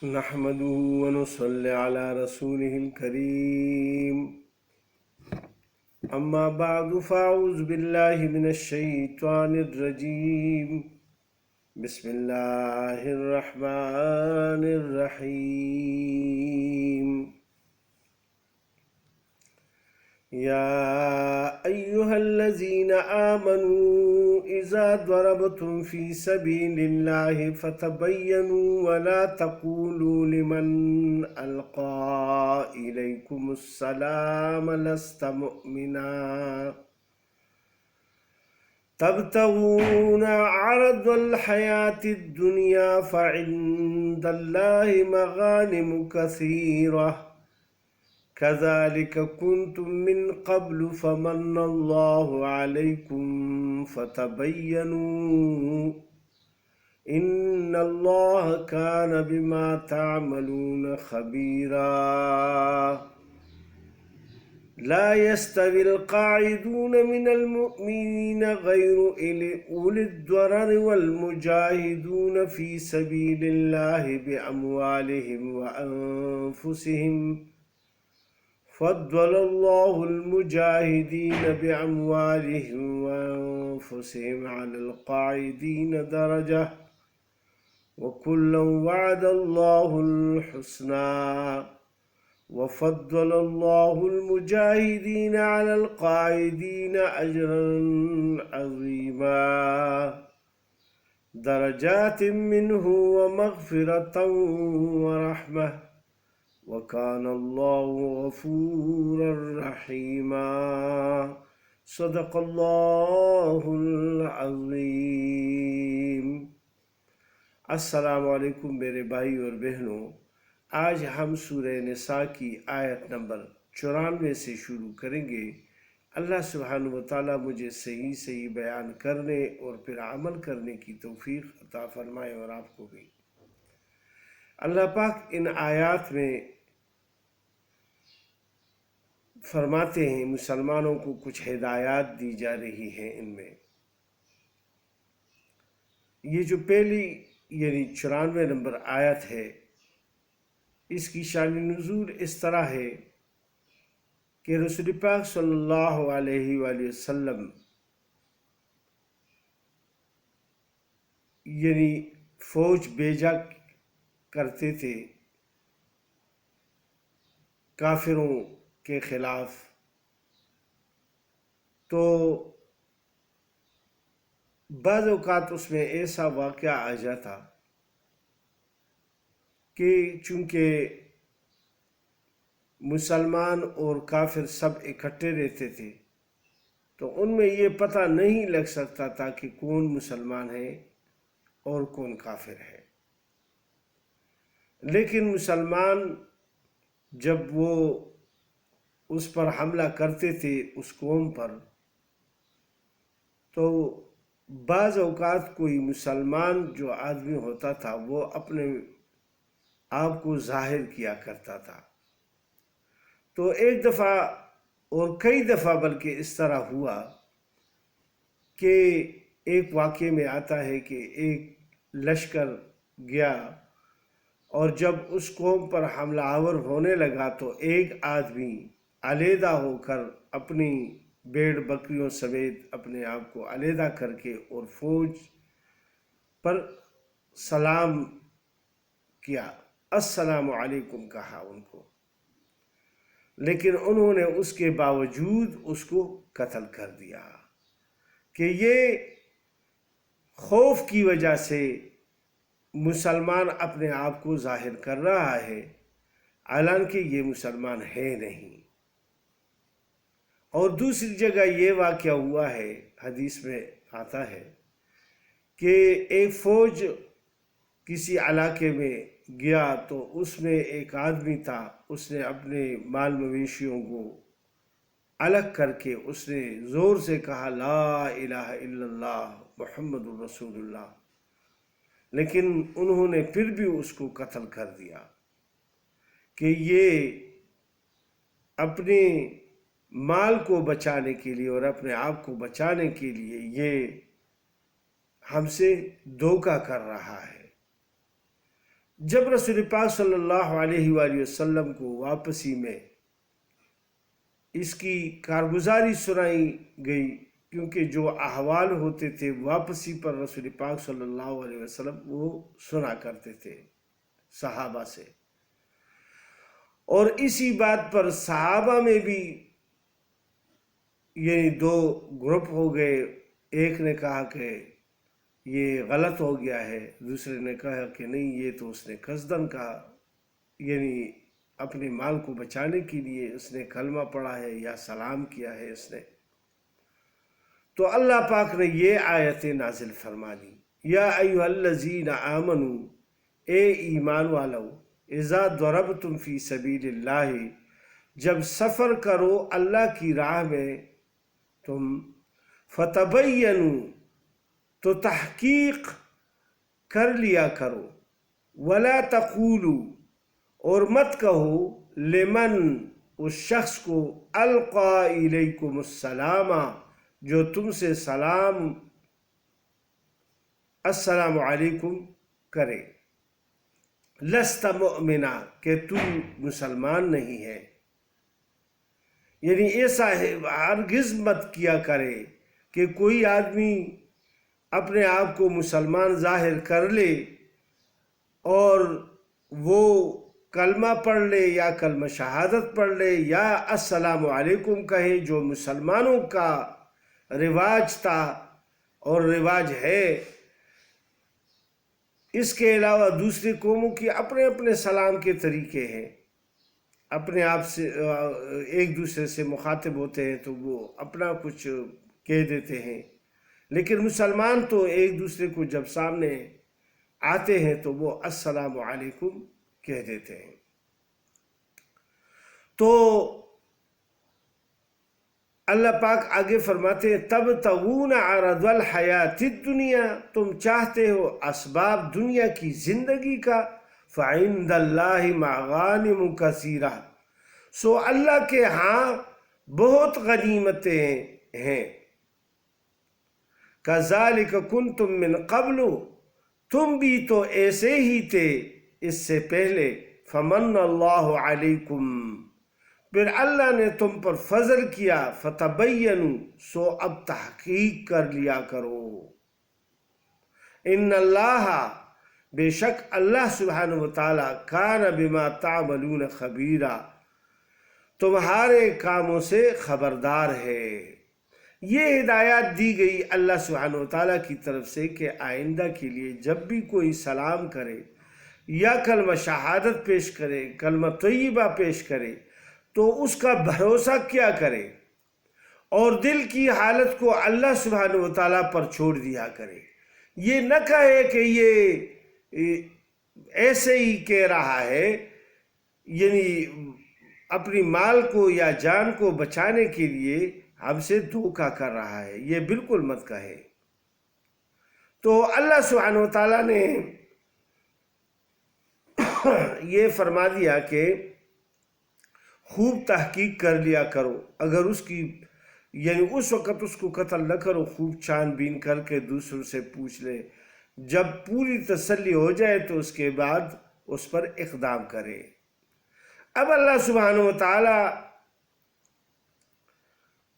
نحمده ونصلي على رسوله الكريم. أما بعد فأعوذ بالله من الشيطان الرجيم. بسم الله الرحمن الرحيم. يا أيها الذين آمنوا إذا ضربتم في سبيل الله فتبينوا ولا تقولوا لمن ألقى إليكم السلام لست مؤمنا تبتغون عرض الحياة الدنيا فعند الله مغانم كثيرة كذلك كنتم من قبل فمن الله عليكم فتبينوا إن الله كان بما تعملون خبيرا. لا يستوي القاعدون من المؤمنين غير أولي الضرر والمجاهدون في سبيل الله بأموالهم وأنفسهم فضل الله المجاهدين بأموالهم وأنفسهم على القاعدين درجة وكلا وعد الله الحسنى وفضل الله المجاهدين على القاعدين أجرا عظيما درجات منه ومغفرة ورحمة وكان الله غفورا رحيما. صدق الله العظيم. السلام علیکم میرے بھائی اور بہنوں، آج ہم سورہ نساء کی آیت نمبر 94 سے شروع کریں گے. اللہ سبحانہ و تعالیٰ مجھے صحیح بیان کرنے اور پھر عمل کرنے کی توفیق عطا فرمائے اور آپ کو بھی. اللہ پاک ان آیات میں فرماتے ہیں مسلمانوں کو کچھ ہدایات دی جا رہی ہیں. ان میں یہ جو پہلی یعنی 94 نمبر آیت ہے، اس کی شان نزول اس طرح ہے کہ رسول پاک صلی اللہ علیہ وآلہ وسلم یعنی فوج بھیجا کرتے تھے کافروں کے خلاف. تو بعض اوقات اس میں ایسا واقعہ آ جاتا کہ چونکہ مسلمان اور کافر سب اکٹھے رہتے تھے تو ان میں یہ پتہ نہیں لگ سکتا تھا کہ کون مسلمان ہے اور کون کافر ہے. لیکن مسلمان جب وہ اس پر حملہ کرتے تھے اس قوم پر، تو بعض اوقات کوئی مسلمان جو آدمی ہوتا تھا وہ اپنے آپ کو ظاہر کیا کرتا تھا. تو ایک دفعہ اور کئی دفعہ بلکہ اس طرح ہوا کہ ایک واقعے میں آتا ہے کہ ایک لشکر گیا اور جب اس قوم پر حملہ آور ہونے لگا تو ایک آدمی علیحدہ ہو کر اپنی بھیڑ بکریوں سمیت اپنے آپ کو علیحدہ کر کے اور فوج پر سلام کیا، السلام علیکم کہا ان کو. لیکن انہوں نے اس کے باوجود اس کو قتل کر دیا کہ یہ خوف کی وجہ سے مسلمان اپنے آپ کو ظاہر کر رہا ہے حالانکہ یہ مسلمان ہے نہیں. اور دوسری جگہ یہ واقعہ ہوا ہے، حدیث میں آتا ہے کہ ایک فوج کسی علاقے میں گیا تو اس میں ایک آدمی تھا، اس نے اپنے مال مویشیوں کو الگ کر کے اس نے زور سے کہا لا الہ الا اللہ محمد الرسول اللہ، لیکن انہوں نے پھر بھی اس کو قتل کر دیا کہ یہ اپنے مال کو بچانے کے لیے اور اپنے آپ کو بچانے کے لیے یہ ہم سے دھوکہ کر رہا ہے. جب رسول پاک صلی اللہ علیہ وآلہ وسلم کو واپسی میں اس کی کارگزاری سنائی گئی، کیونکہ جو احوال ہوتے تھے واپسی پر رسول پاک صلی اللہ علیہ وسلم وہ سنا کرتے تھے صحابہ سے، اور اسی بات پر صحابہ میں بھی یعنی دو گروپ ہو گئے، ایک نے کہا کہ یہ غلط ہو گیا ہے، دوسرے نے کہا کہ نہیں یہ تو اس نے قصدن کہا، یعنی اپنے مال کو بچانے کے لیے اس نے کلمہ پڑھا ہے یا سلام کیا ہے اس نے۔ تو اللہ پاک نے یہ آیتیں نازل فرما دی، یا ایھا الذین آمنو، اے ایمان والو، اذا ضربتم فی سبیل اللہ، جب سفر کرو اللہ کی راہ میں تم، فتبینوا، تو تحقیق کر لیا کرو، ولا تقولوا، اور مت کہو، لمن، اس شخص کو، القا الیکم السلام، جو تم سے السلام علیکم کرے، لست مؤمنا، کہ تم مسلمان نہیں ہے، یعنی ایسا ہرگز مت کیا کرے کہ کوئی آدمی اپنے آپ کو مسلمان ظاہر کر لے اور وہ کلمہ پڑھ لے یا کلمہ شہادت پڑھ لے یا السلام علیکم کہے، جو مسلمانوں کا رواج تھا اور رواج ہے۔ اس کے علاوہ دوسری قوموں کی اپنے اپنے سلام کے طریقے ہیں، اپنے آپ سے ایک دوسرے سے مخاطب ہوتے ہیں تو وہ اپنا کچھ کہہ دیتے ہیں، لیکن مسلمان تو ایک دوسرے کو جب سامنے آتے ہیں تو وہ السلام علیکم کہہ دیتے ہیں۔ تو اللہ پاک آگے فرماتے ہیں، تبتغون عرض الحیات الدنیا، تم چاہتے ہو اسباب دنیا کی زندگی کا، فعند اللہ مغانم کثیرہ، سو اللہ کے ہاں بہت غنیمتیں ہیں، کذالک کنتم من قبل، تم بھی تو ایسے ہی تھے اس سے پہلے، فمن اللہ علیکم، پھر اللہ نے تم پر فضل کیا، فتبینوا، سو اب تحقیق کر لیا کرو، ان اللہ، بے شک اللہ سبحانہ وتعالی، کان بما تعملون خبیرا، تمہارے کاموں سے خبردار ہے۔ یہ ہدایات دی گئی اللہ سبحانہ وتعالیٰ کی طرف سے کہ آئندہ کے لیے جب بھی کوئی سلام کرے یا کلمہ شہادت پیش کرے، کلمہ طیبہ پیش کرے، تو اس کا بھروسہ کیا کرے اور دل کی حالت کو اللہ سبحانہ وتعالیٰ پر چھوڑ دیا کرے۔ یہ نہ کہے کہ یہ ایسے ہی کہہ رہا ہے، یعنی اپنی مال کو یا جان کو بچانے کے لیے ہم سے دھوکہ کر رہا ہے، یہ بالکل مت کہے۔ تو اللہ سبحانہ وتعالیٰ نے یہ فرما دیا کہ خوب تحقیق کر لیا کرو، اگر اس کی یعنی اس وقت اس کو قتل نہ کرو، خوب چھان بین کر کے دوسروں سے پوچھ لے، جب پوری تسلی ہو جائے تو اس کے بعد اس پر اقدام کرے۔ اب اللہ سبحانہ وتعالیٰ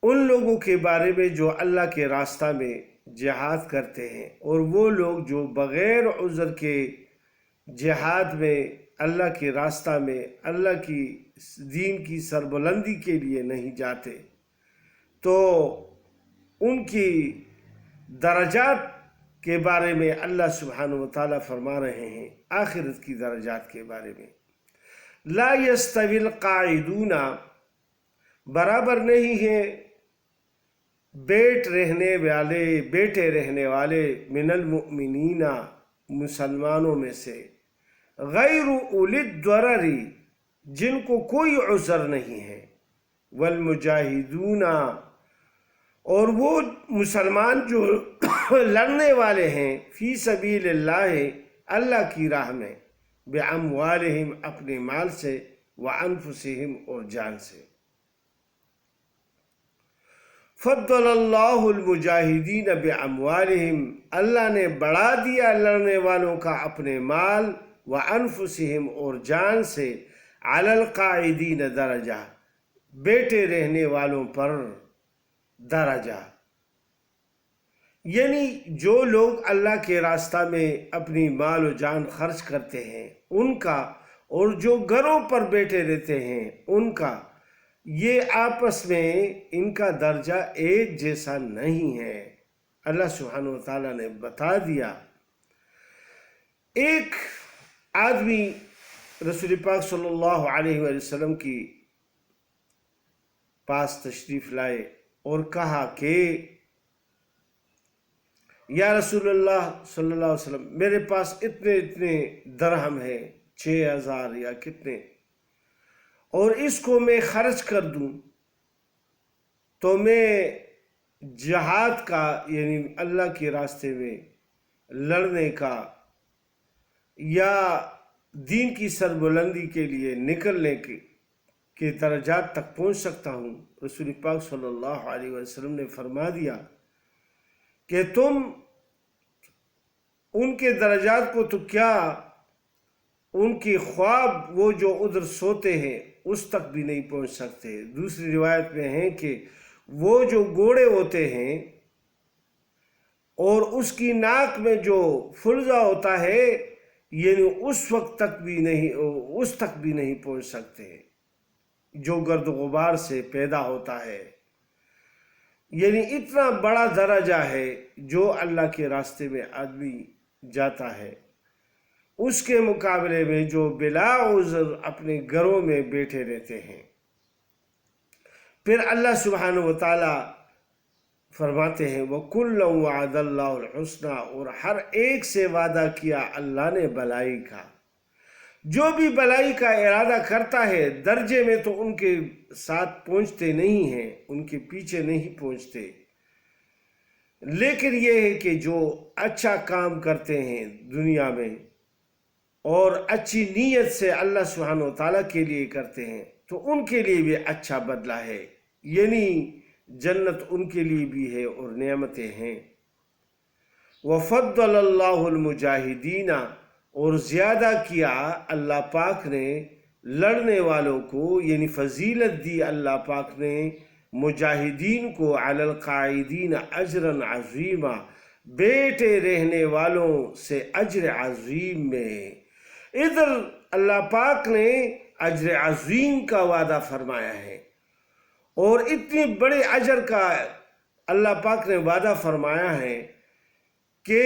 ان لوگوں کے بارے میں جو اللہ کے راستہ میں جہاد کرتے ہیں، اور وہ لوگ جو بغیر عذر کے جہاد میں اللہ کے راستہ میں اللہ کی دین کی سربلندی کے لیے نہیں جاتے، تو ان کی درجات کے بارے میں اللہ سبحانہ وتعالیٰ فرما رہے ہیں، آخرت کی درجات کے بارے میں، لا یستوی القاعدون، برابر نہیں ہے بیٹے رہنے والے، من المؤمنین، مسلمانوں میں سے، غیر اولی الضرر، جن کو کوئی عذر نہیں ہے، والمجاہدون، اور وہ مسلمان جو لڑنے والے ہیں، فی سبیل اللہ، اللہ کی راہ میں، باموالہم، اپنے مال سے، وانفسہم، اور جان سے۔ فضل اللہ المجاہدین باموالہم، اللہ نے بڑھا دیا لڑنے والوں کا اپنے مال، वअनफुसिहिम और जान से अलल काइदीन दरजा, बैठे रहने वालों पर दरजा। यानी जो लोग अल्लाह के रास्ता में अपनी माल और जान खर्च करते हैं उनका, और जो घरों पर बैठे रहते हैं उनका, ये आपस में इनका दर्जा एक जैसा नहीं है। अल्लाह सुब्हानहू व तआला ने बता दिया। एक आदमी रसूल पाक सल्लल्लाहु अलैहि वसल्लम की पास तशरीफ लाए और कहा कि या रसूलुल्लाह सल्लल्लाहु अलैहि वसल्लम, मेरे पास इतने इतने दरहम है, 6000 या कितने, और इसको मैं खर्च कर दूं तो मैं जहाद का यानी अल्लाह के रास्ते में लड़ने का या दीन की सरबुलंदी के लिए निकलने के दर्जात तक पहुंच सकता हूं। रसूल पाक सल्लल्लाहु अलैहि वसल्लम ने फरमा दिया कि तुम उनके दर्जात को तो क्या, उनकी ख्वाब वो जो उधर सोते हैं उस तक भी नहीं पहुंच सकते। दूसरी रिवायत में है कि वो जो घोड़े होते हैं और उसकी नाक में जो फुलजा होता है, यानी उस तक भी नहीं पहुंच सकते जो गर्द गुबार से पैदा होता है। यानी इतना बड़ा दर्जा है जो अल्लाह के रास्ते में आदमी जाता है, उसके मुकाबले में जो बिला उज़र अपने घरों में बैठे रहते हैं। फिर अल्लाह सुब्हानहू व तआला फरमाते हैं वकुल्लन वअदल्लाहुल हुस्ना, और हर एक से वादा किया अल्लाह ने भलाई का। जो भी भलाई का इरादा करता है दर्जे में तो उनके साथ पहुंचते नहीं हैं, उनके पीछे नहीं पहुंचते, लेकिन यह है कि जो अच्छा काम करते हैं दुनिया में और अच्छी नीयत से अल्लाह सुब्हानहू व तआला के लिए करते हैं तो उनके लिए भी अच्छा बदला है, यानी जन्नत उनके लिए भी है और नेमतें हैं। वफ़द्दलल्लाहुल मुजाहिदीना, और ज़्यादा किया अल्लाह पाक ने लड़ने वालों को, यानी फजीलत दी अल्लाह पाक ने मुजाहिदीन को, अलल काइदीन अजरन अज़ीमा, बैठे रहने वालों से अजर अज़ीम में। इधर अल्लाह पाक ने अजर अज़ीम का वादा फरमाया है और इतनी बड़े अजर का अल्लाह पाक ने वादा फरमाया है कि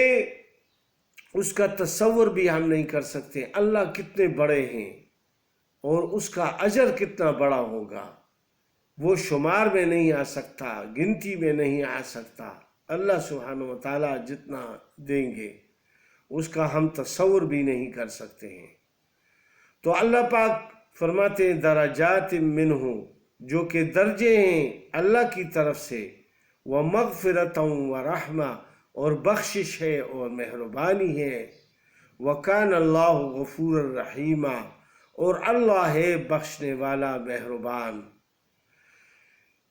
उसका तसव्वुर भी हम नहीं कर सकते। अल्लाह कितने बड़े हैं और उसका अजर कितना बड़ा होगा, वो शुमार में नहीं आ सकता, गिनती में नहीं आ सकता। अल्लाह सुब्हानहू व तआला जितना देंगे उसका हम तसव्वुर भी नहीं कर सकते हैं। तो अल्लाह पाक फरमाते हैं दरजात मिन्हु, जो कि दर्जे हैं अल्लाह की तरफ से, व मग़फ़िरतन व रहमा, और बख्शिश है और मेहरबानी है, व कान अल्लाहु गफ़ूरर रहीमा, और अल्लाह है बख्शने वाला मेहरबान।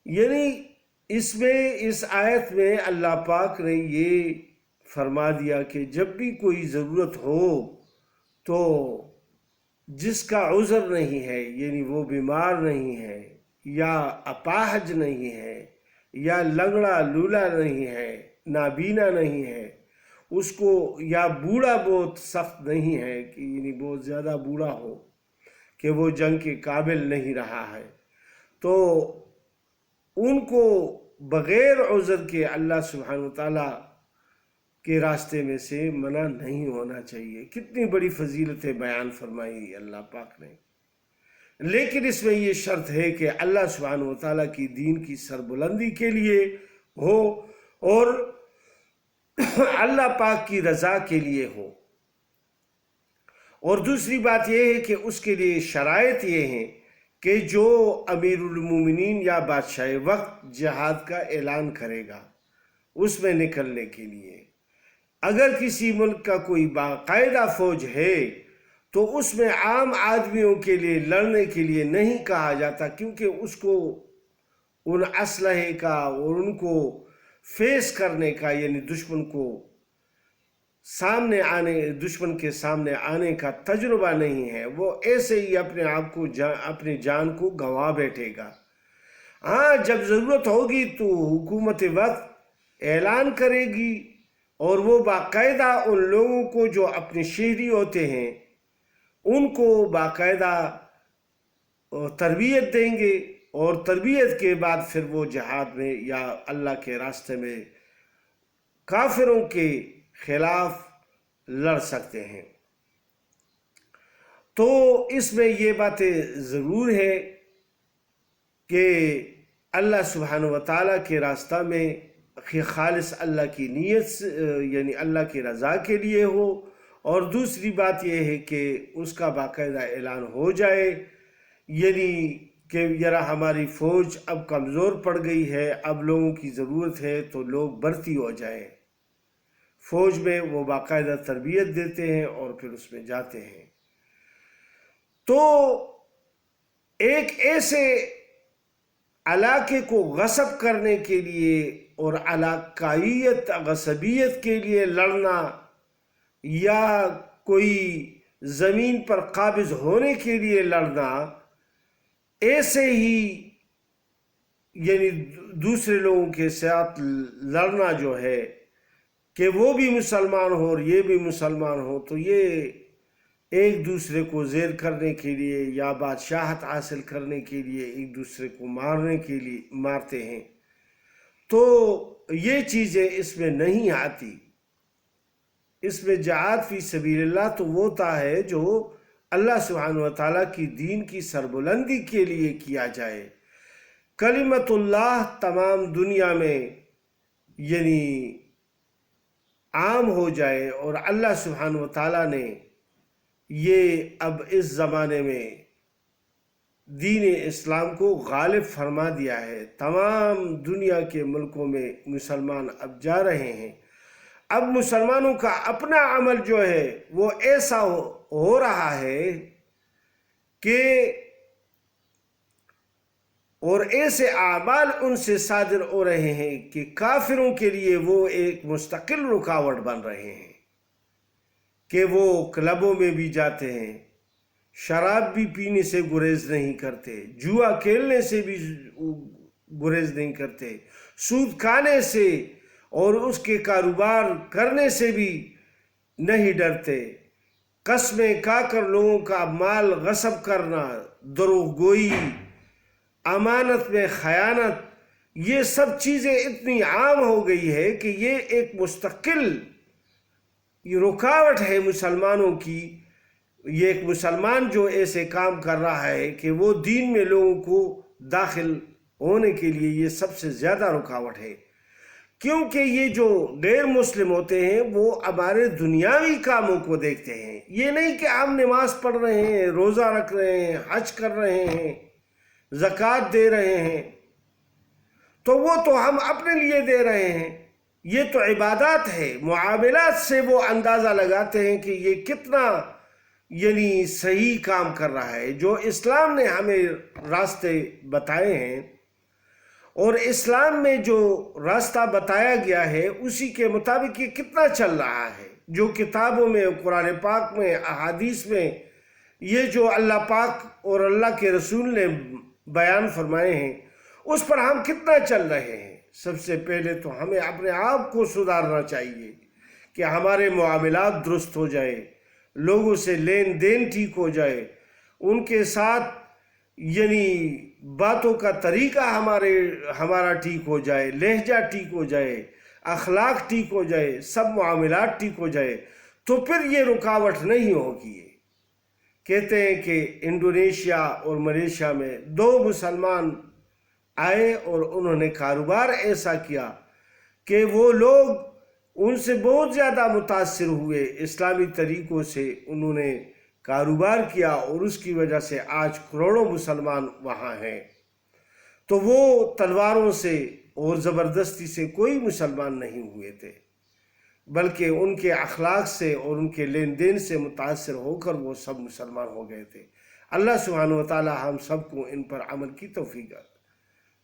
यानी इसमें, इस आयत में अल्लाह पाक ने ये फरमा दिया कि जब भी कोई ज़रूरत हो तो जिसका उज़र नहीं है, यानी वो बीमार नहीं है या अपाहज नहीं है या लंगड़ा लूला नहीं है, नाबीना नहीं है, उसको, या बूढ़ा बहुत सख्त नहीं है कि यानी बहुत ज़्यादा बूढ़ा हो कि वो जंग के काबिल नहीं रहा है, तो उनको बग़ैर उज़र के अल्लाह सुब्हानहू व तआला के रास्ते में से मना नहीं होना चाहिए। कितनी बड़ी फजीलतें बयान फरमाई अल्लाह पाक ने, लेकिन इसमें ये शर्त है कि अल्लाह सुब्हानहू व तआला की दीन की सरबुलंदी के लिए हो और अल्लाह पाक की रज़ा के लिए हो। और दूसरी बात यह है कि उसके लिए शराइत ये हैं कि जो अमीरुल मोमिनीन या बादशाह वक्त जिहाद का ऐलान करेगा उसमें निकलने के लिए, अगर किसी मुल्क का कोई बाकायदा फौज है तो उसमें आम आदमियों के लिए लड़ने के लिए नहीं कहा जाता, क्योंकि उसको उन असलहे का और उनको फेस करने का, यानी दुश्मन को सामने आने, दुश्मन के सामने आने का तजुर्बा नहीं है, वो ऐसे ही अपने आप को अपनी जान को गंवा बैठेगा। हाँ, जब ज़रूरत होगी तो हुकूमत वक्त ऐलान करेगी और वो बाकायदा उन लोगों को जो अपने शहरी होते हैं उनको बाकायदा तरबियत देंगे, और तरबियत के बाद फिर वो जिहाद में या अल्लाह के रास्ते में काफिरों के खिलाफ लड़ सकते हैं। तो इसमें ये बातें ज़रूर है कि अल्लाह सुब्हानहू व तआला के रास्ता में खालिस अल्लाह की नीयत यानी अल्लाह की रज़ा के लिए हो, और दूसरी बात यह है कि उसका बाकायदा ऐलान हो जाए, यानी कि यारा हमारी फ़ौज अब कमज़ोर पड़ गई है, अब लोगों की ज़रूरत है, तो लोग भर्ती हो जाएं फ़ौज में। वो बाकायदा तरबियत देते हैं और फिर उसमें जाते हैं। तो एक ऐसे इलाके को गस्ब करने के लिए और इलाकाइयत गसबियत के लिए लड़ना या कोई ज़मीन पर काबिज होने के लिए लड़ना, ऐसे ही यानी दूसरे लोगों के साथ लड़ना जो है कि वो भी मुसलमान हो और ये भी मुसलमान हो, तो ये एक दूसरे को ज़ेर करने के लिए या बादशाहत हासिल करने के लिए एक दूसरे को मारने के लिए मारते हैं। तो ये चीज़ें इसमें नहीं आती। इसमें जिहाद फी सबीलिल्लाह तो वो होता है जो अल्लाह सुब्हानहू व तआला की दीन की सरबुलंदी के लिए किया जाए। कलिमतुल्लाह तमाम दुनिया में यानी आम हो जाए, और अल्लाह सुब्हानहू व तआला ने ये अब इस ज़माने में दीन इस्लाम को गालिब फरमा दिया है। तमाम दुनिया के मुल्कों में मुसलमान अब जा रहे हैं। अब मुसलमानों का अपना अमल जो है वो ऐसा हो रहा है कि और ऐसे आमाल उनसे सादिर हो रहे हैं कि काफिरों के लिए वो एक मुस्तकिल रुकावट बन रहे हैं कि वो क्लबों में भी जाते हैं, शराब भी पीने से गुरेज नहीं करते, जुआ खेलने से भी गुरेज नहीं करते, सूद खाने से और उसके कारोबार करने से भी नहीं डरते, कस्में खाकर लोगों का माल गस्ब करना, दरोगोई, अमानत में खयानत, ये सब चीज़ें इतनी आम हो गई है कि ये एक मुस्तकिल रुकावट है मुसलमानों की। ये एक मुसलमान जो ऐसे काम कर रहा है कि वो दीन में लोगों को दाखिल होने के लिए ये सबसे ज़्यादा रुकावट है, क्योंकि ये जो गैर मुस्लिम होते हैं वो हमारे दुनियावी कामों को देखते हैं। ये नहीं कि हम नमाज पढ़ रहे हैं, रोज़ा रख रहे हैं, हज कर रहे हैं, ज़कात दे रहे हैं, तो वो तो हम अपने लिए दे रहे हैं, ये तो इबादत है। मुआमलात से वो अंदाज़ा लगाते हैं कि ये कितना यानी सही काम कर रहा है। जो इस्लाम ने हमें रास्ते बताए हैं और इस्लाम में जो रास्ता बताया गया है उसी के मुताबिक ये कितना चल रहा है। जो किताबों में, कुरान पाक में, अहादीस में ये जो अल्लाह पाक और अल्लाह के रसूल ने बयान फरमाए हैं उस पर हम कितना चल रहे हैं। सबसे पहले तो हमें अपने आप को सुधारना चाहिए कि हमारे मुआमलात दुरुस्त हो जाए, लोगों से लेन देन ठीक हो जाए, उनके साथ यानी बातों का तरीका हमारा ठीक हो जाए, लहजा ठीक हो जाए, अखलाक ठीक हो जाए, सब मुआमलात ठीक हो जाए, तो फिर ये रुकावट नहीं होगी। कहते हैं कि इंडोनेशिया और मलेशिया में 2 मुसलमान आए और उन्होंने कारोबार ऐसा किया कि वो लोग उनसे बहुत ज़्यादा मुतासिर हुए, इस्लामी तरीक़ों से उन्होंने कारोबार किया और उसकी वजह से आज करोड़ों मुसलमान वहाँ हैं। तो वो तलवारों से और ज़बरदस्ती से कोई मुसलमान नहीं हुए थे, बल्कि उनके अखलाक से और उनके लेन देन से मुतासिर होकर वो सब मुसलमान हो गए थे। अल्लाह सुब्हानहू व तआला हम सबको इन पर अमल की तौफीक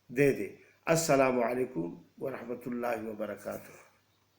दे दे। अस्सलामु अलैकुम व रहमतुल्लाहि व बरकातुहू।